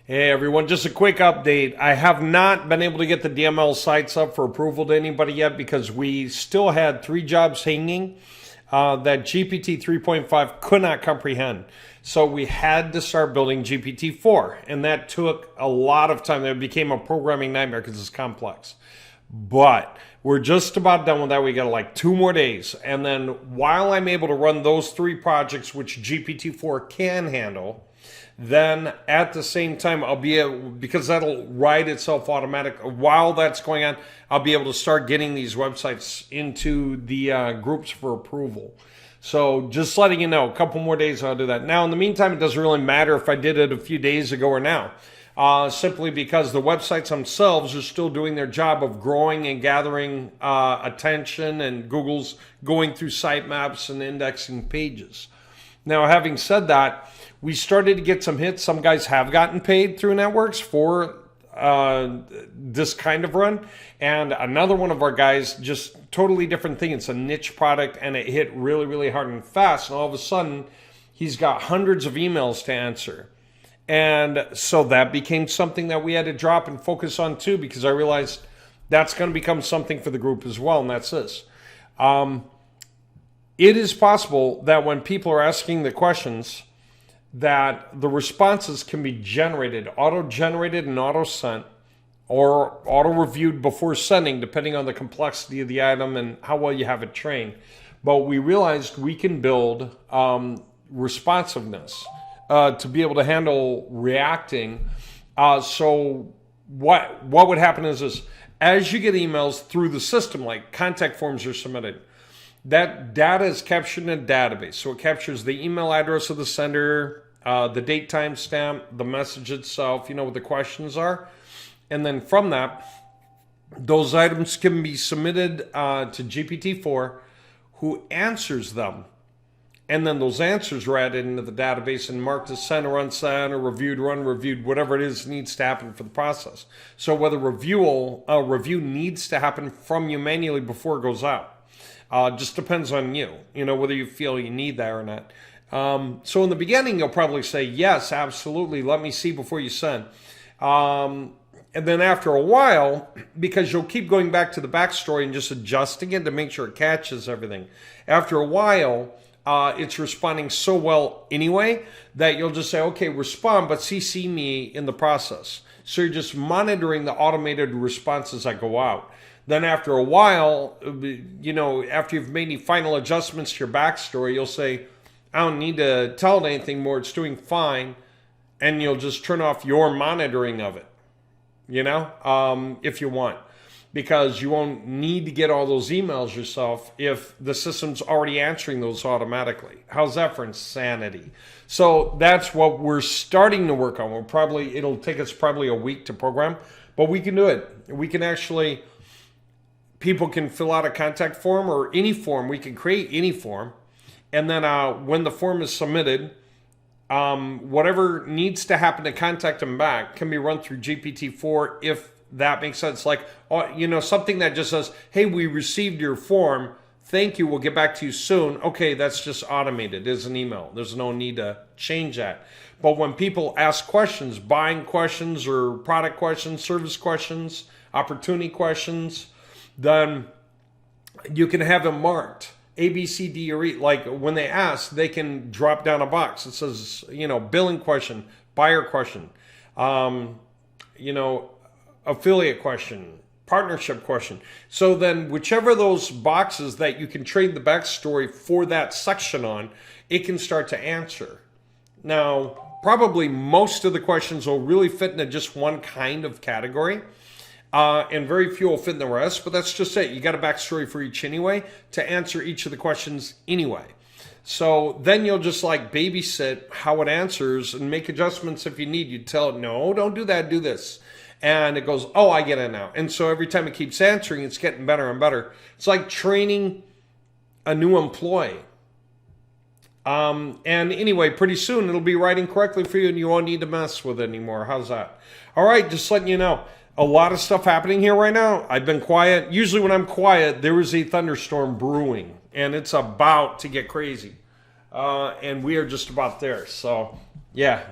Hey everyone, just a quick update. I have not been able to get the DML sites up for approval to anybody yet because we still had 3 jobs hanging that GPT 3.5 could not comprehend. So we had to start building GPT-4, and that took a lot of time. It became a programming nightmare because it's complex. But we're just about done with that. We got like 2 more days. And then while I'm able to run those 3 projects, which GPT-4 can handle, then at the same time, I'll be able, because that'll write itself automatic. While that's going on, I'll be able to start getting these websites into the groups for approval. So just letting you know, a couple more days I'll do that. Now, in the meantime, it doesn't really matter if I did it a few days ago or now. Simply because the websites themselves are still doing their job of growing and gathering attention, and Google's going through sitemaps and indexing pages. Now, having said that, we started to get some hits. Some guys have gotten paid through networks for this kind of run. And another one of our guys, just totally different thing. It's a niche product and it hit really, really hard and fast. And all of a sudden, he's got hundreds of emails to answer. And so that became something that we had to drop and focus on too, because I realized that's going to become something for the group as well. And that's this. It is possible that when people are asking the questions, that the responses can be generated, auto-generated and auto-sent, or auto-reviewed before sending, depending on the complexity of the item and how well you have it trained. But we realized we can build responsiveness to be able to handle reacting. So what would happen is this: as you get emails through the system, like contact forms are submitted, that data is captured in a database. So it captures the email address of the sender, the date timestamp, the message itself, what the questions are. And then from that, those items can be submitted to GPT-4, who answers them. And then those answers are added into the database and marked as sent or unsent or reviewed or unreviewed, whatever it is needs to happen for the process. So whether review needs to happen from you manually before it goes out. Just depends on you, whether you feel you need that or not. So in the beginning, you'll probably say, yes, absolutely, let me see before you send. And then after a while, because you'll keep going back to the backstory and just adjusting it to make sure it catches everything. After a while, it's responding so well anyway that you'll just say, okay, respond, but CC me in the process. So you're just monitoring the automated responses that go out. Then after a while, after you've made any final adjustments to your backstory, you'll say, I don't need to tell it anything more. It's doing fine. And you'll just turn off your monitoring of it, if you want. Because you won't need to get all those emails yourself if the system's already answering those automatically. How's that for insanity? So that's what we're starting to work on. It'll take us probably a week to program, but we can do it. We can actually... People can fill out a contact form or any form. We can create any form. And then when the form is submitted, whatever needs to happen to contact them back can be run through GPT-4, if that makes sense. Like, something that just says, hey, we received your form. Thank you. We'll get back to you soon. Okay, that's just automated. It's an email. There's no need to change that. But when people ask questions, buying questions or product questions, service questions, opportunity questions, then you can have them marked A, B, C, D, or E. Like when they ask, they can drop down a box. It says, billing question, buyer question, affiliate question, partnership question. So then whichever of those boxes that you can trade the backstory for that section on, it can start to answer. Now, probably most of the questions will really fit into just one kind of category. And very few will fit in the rest, but that's just it. You got a backstory for each anyway to answer each of the questions anyway. So then you'll just babysit how it answers and make adjustments if you need. You tell it, no, don't do that, do this. And it goes, oh, I get it now. And so every time it keeps answering, it's getting better and better. It's like training a new employee. And anyway, pretty soon it'll be writing correctly for you and you won't need to mess with it anymore. How's that? All right, just letting you know. A lot of stuff happening here right now. I've been quiet. Usually when I'm quiet, there is a thunderstorm brewing, and it's about to get crazy. And we are just about there. So, yeah.